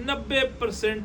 90%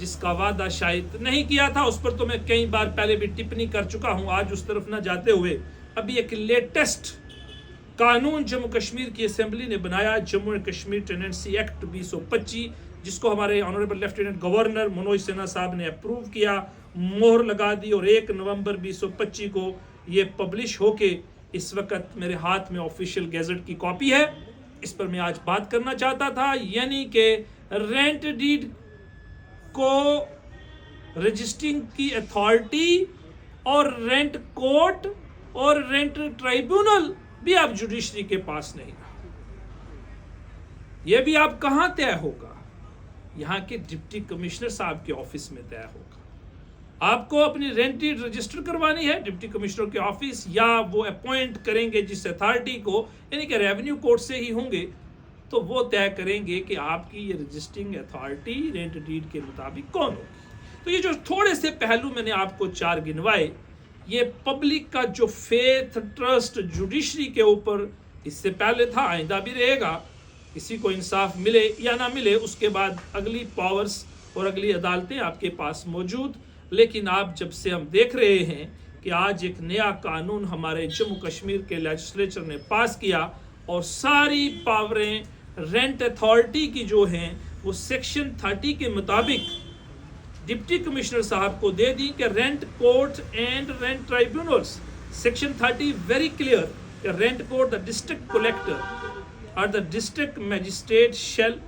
جس کا وعدہ شاید نہیں کیا تھا، اس پر تو میں کئی بار پہلے بھی ٹپنی کر چکا ہوں. آج اس طرف نہ جاتے ہوئے ابھی ایک لیٹسٹ قانون جموں کشمیر کی اسمبلی نے بنایا، Jammu and Kashmir Tennessee act 2025، جس کو ہمارے honourable lieutenant governor Manoj Sinha صاحب نے اپروو کیا، مہر لگا دی، اور 1 نومبر 2025 کو یہ پبلش ہو کے اس وقت میرے ہاتھ میں آفیشیل گیزٹ کی کاپی ہے. اس پر میں آج بات کرنا چاہتا تھا، یعنی کہ رینٹ ڈیڈ کو رجسٹرنگ کی اتھارٹی اور رینٹ کورٹ اور رینٹ ٹرائیبیونل بھی اب جوڈیشری کے پاس نہیں. یہ بھی آپ کہاں طے ہوگا؟ یہاں کے ڈپٹی کمشنر صاحب کے آفس میں طے ہوگا. آپ کو اپنی رینٹ ڈیڈ رجسٹر کروانی ہے ڈپٹی کمشنر کے آفس، یا وہ اپوائنٹ کریں گے جس اتھارٹی کو، یعنی کہ ریونیو کورٹ سے ہی ہوں گے، تو وہ طے کریں گے کہ آپ کی یہ رجسٹرنگ اتھارٹی رینٹ ڈیڈ کے مطابق کون ہوگی. تو یہ جو تھوڑے سے پہلو میں نے آپ کو 4 گنوائے، یہ پبلک کا جو فیتھ ٹرسٹ جوڈیشری کے اوپر اس سے پہلے تھا، آئندہ بھی رہے گا. کسی کو انصاف ملے یا نہ ملے، اس کے بعد اگلی پاورز اور اگلی عدالتیں آپ کے پاس موجود. لیکن آپ جب سے ہم دیکھ رہے ہیں کہ آج ایک نیا قانون ہمارے جموں کشمیر کے لیجسلیچر نے پاس کیا، اور ساری پاوریں رینٹ اتھارٹی کی جو ہیں وہ سیکشن 30 کے مطابق ڈپٹی کمشنر صاحب کو دے دی کہ rent court and rent tribunals. Section 30 very clear کہ rent court, the district collector اور the district magistrate shall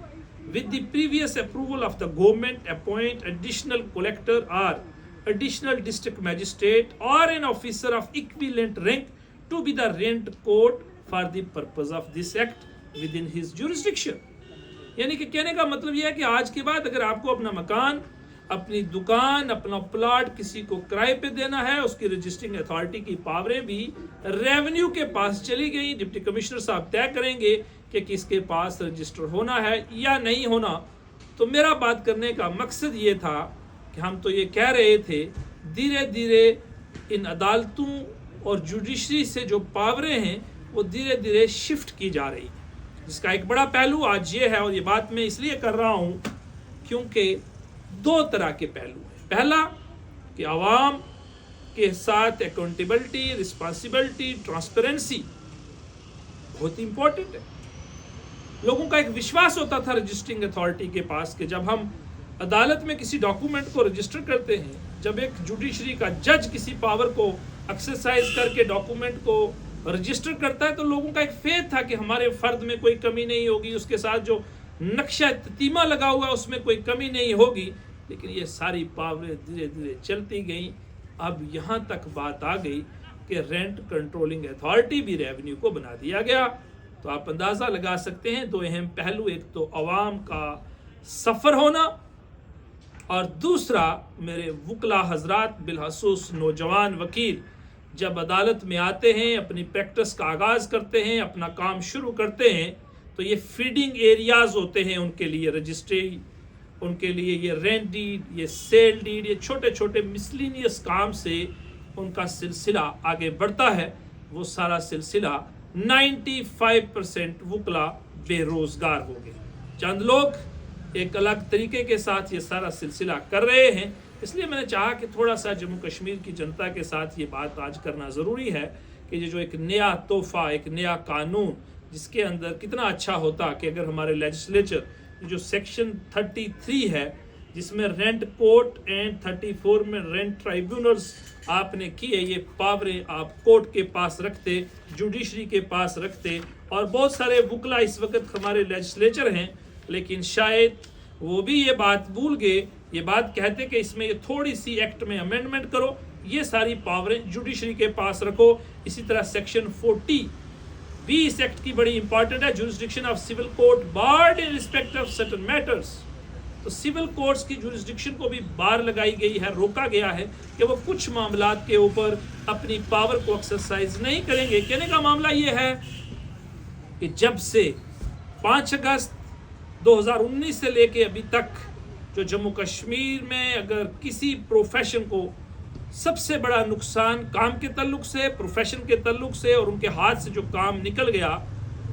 with the previous approval of the government appoint additional collector or additional district magistrate or an officer of equivalent rank to be the rent court for the purpose of this act within his jurisdiction. یعنی کہ کہنے کا مطلب یہ ہے کہ آج کے بعد اگر آپ کو اپنا مکان، اپنی دکان، اپنا پلاٹ کسی کو کرائے پہ دینا ہے، اس کی رجسٹرنگ اتھارٹی کی پاوریں بھی ریونیو کے پاس چلی گئی. ڈپٹی کمشنر صاحب طے کریں گے کہ کس کے پاس رجسٹر ہونا ہے یا نہیں ہونا. تو میرا بات کرنے کا مقصد یہ تھا کہ ہم تو یہ کہہ رہے تھے دھیرے دھیرے ان عدالتوں اور جوڈیشری سے جو پاوریں ہیں وہ دھیرے دھیرے شفٹ کی جا رہی ہیں، جس کا ایک بڑا پہلو آج یہ ہے. اور یہ بات میں اس لیے کر رہا ہوں کیونکہ 2 طرح کے پہلو ہیں. پہلا کہ عوام کے ساتھ اکاؤنٹیبلٹی، رسپانسبلٹی، ٹرانسپیرنسی بہت امپورٹنٹ ہے. لوگوں کا ایک وشواس ہوتا تھا رجسٹرنگ اتھارٹی کے پاس کہ جب ہم عدالت میں کسی ڈاکومنٹ کو رجسٹر کرتے ہیں، جب ایک جوڈیشری کا جج کسی پاور کو ایکسرسائز کر کے ڈاکومنٹ کو رجسٹر کرتا ہے، تو لوگوں کا ایک فیتھ تھا کہ ہمارے فرد میں کوئی کمی نہیں ہوگی، اس کے ساتھ جو نقشہ تتیمہ لگا ہوا ہے اس میں کوئی کمی نہیں ہوگی. لیکن یہ ساری پاوریں دھیرے دھیرے چلتی گئیں. اب یہاں تک بات آ گئی کہ رینٹ کنٹرولنگ اتھارٹی بھی ریونیو کو بنا دیا گیا. تو آپ اندازہ لگا سکتے ہیں 2 اہم پہلو، ایک تو عوام کا سفر ہونا، اور دوسرا میرے وکلا حضرات بالخصوص نوجوان وکیل جب عدالت میں آتے ہیں، اپنی پریکٹس کا آغاز کرتے ہیں، اپنا کام شروع کرتے ہیں، تو یہ فیڈنگ ایریاز ہوتے ہیں ان کے لیے رجسٹری، ان کے لیے یہ رینٹ ڈیڈ، یہ سیل ڈیڈ، یہ چھوٹے چھوٹے مسلینیس کام سے ان کا سلسلہ آگے بڑھتا ہے. وہ سارا سلسلہ 95% وکلا بے روزگار ہو گئے. چند لوگ ایک الگ طریقے کے ساتھ یہ سارا سلسلہ کر رہے ہیں. اس لیے میں نے چاہا کہ تھوڑا سا جموں کشمیر کی جنتا کے ساتھ یہ بات آج کرنا ضروری ہے کہ یہ جو ایک نیا تحفہ، ایک نیا قانون، جس کے اندر کتنا اچھا ہوتا کہ اگر ہمارے لیجسلیچر جو سیکشن 33 ہے جس میں رینٹ کورٹ اینڈ 34 میں رینٹ ٹرائیبیونلز آپ نے کیے، یہ پاوریں آپ کورٹ کے پاس رکھتے، جوڈیشری کے پاس رکھتے. اور بہت سارے وکلا اس وقت ہمارے لیجسلیچر ہیں، لیکن شاید وہ بھی یہ بات بھول گئے، یہ بات کہتے کہ اس میں یہ تھوڑی سی ایکٹ میں امینڈمنٹ کرو، یہ ساری پاوریں جوڈیشری کے پاس رکھو. اسی طرح سیکشن 40 بھی اس ایکٹ کی بڑی امپورٹنٹ ہے، jurisdiction of civil court barred in respect of certain matters. تو سول کورٹس کی جورسڈکشن کو بھی بار لگائی گئی ہے، روکا گیا ہے کہ وہ کچھ معاملات کے اوپر اپنی پاور کو ایکسرسائز نہیں کریں گے. کہنے کا معاملہ یہ ہے کہ جب سے 5 اگست 2019 سے لے کے ابھی تک جو جموں کشمیر میں اگر کسی پروفیشن کو سب سے بڑا نقصان کام کے تعلق سے، پروفیشن کے تعلق سے، اور ان کے ہاتھ سے جو کام نکل گیا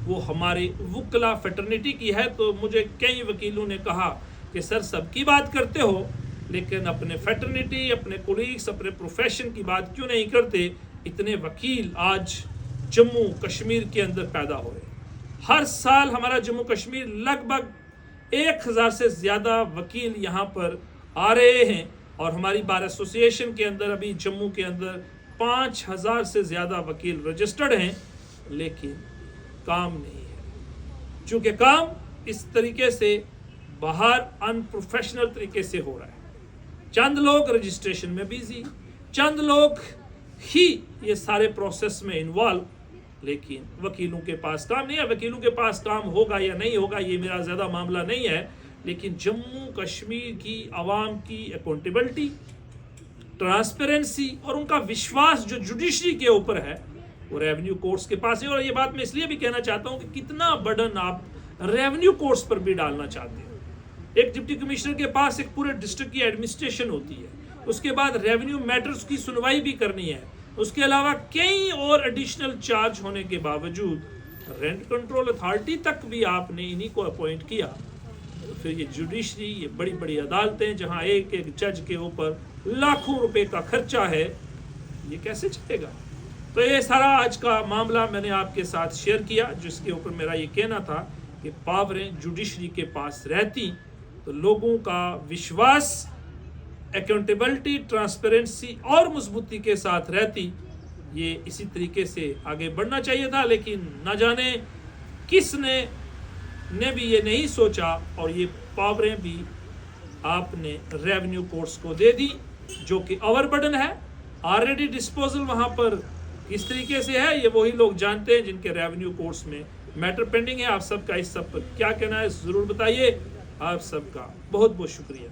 وہ ہمارے وکلا فیٹرنیٹی کی ہے. تو مجھے کئی وکیلوں نے کہا کہ سر سب کی بات کرتے ہو لیکن اپنے فیٹرنیٹی، اپنے کولیگس، اپنے پروفیشن کی بات کیوں نہیں کرتے؟ اتنے وکیل آج جموں کشمیر کے اندر پیدا ہو رہے ہیں۔ ہر سال ہمارا جموں کشمیر لگ بھگ 1000 سے زیادہ وکیل یہاں پر آ رہے ہیں، اور ہماری بار ایسوسیشن کے اندر ابھی جموں کے اندر 5000 سے زیادہ وکیل رجسٹرڈ ہیں، لیکن کام نہیں ہے، چونکہ کام اس طریقے سے باہر ان پروفیشنل طریقے سے ہو رہا ہے۔ چند لوگ رجسٹریشن میں بیزی، چند لوگ ہی یہ سارے پروسیس میں انوالو، لیکن وکیلوں کے پاس کام نہیں ہے۔ وکیلوں کے پاس کام ہوگا یا نہیں ہوگا یہ میرا زیادہ معاملہ نہیں ہے، لیکن جموں کشمیر کی عوام کی اکاؤنٹیبلٹی، ٹرانسپیرنسی اور ان کا وشواس جو جوڈیشری کے اوپر ہے وہ ریونیو کورٹس کے پاس ہے۔ اور یہ بات میں اس لیے بھی کہنا چاہتا ہوں کہ کتنا برڈن آپ ریونیو کورٹس پر بھی ڈالنا چاہتے ہیں۔ ایک ڈپٹی کمشنر کے پاس ایک پورے ڈسٹرکٹ کی ایڈمنسٹریشن ہوتی ہے، اس کے بعد ریونیو میٹرز کی سنوائی بھی کرنی ہے، اس کے علاوہ کئی اور ایڈیشنل چارج ہونے کے باوجود رینٹ کنٹرول اتھارٹی تک بھی آپ نے انہی کو اپوائنٹ کیا۔ پھر یہ جوڈیشری، یہ بڑی بڑی عدالتیں جہاں ایک ایک جج کے اوپر لاکھوں روپے کا خرچہ ہے، یہ کیسے چلے گا؟ تو یہ سارا آج کا معاملہ میں نے آپ کے ساتھ شیئر کیا، جس کے اوپر میرا یہ کہنا تھا کہ پاوریں جوڈیشری کے پاس رہتی تو لوگوں کا وشواس، اکاؤنٹیبلٹی، ٹرانسپیرنسی اور مضبوطی کے ساتھ رہتی۔ یہ اسی طریقے سے آگے بڑھنا چاہیے تھا، لیکن نہ جانے کس نے بھی یہ نہیں سوچا، اور یہ پاوریں بھی آپ نے ریونیو کورٹس کو دے دی، جو کہ اوور برڈن ہے۔ آلریڈی ڈسپوزل وہاں پر کس طریقے سے ہے یہ وہی لوگ جانتے ہیں جن کے ریونیو کورٹس میں میٹر پینڈنگ ہے۔ آپ سب کا اس سب پر کیا کہنا ہے ضرور بتائیے۔ آپ سب کا بہت بہت شکریہ۔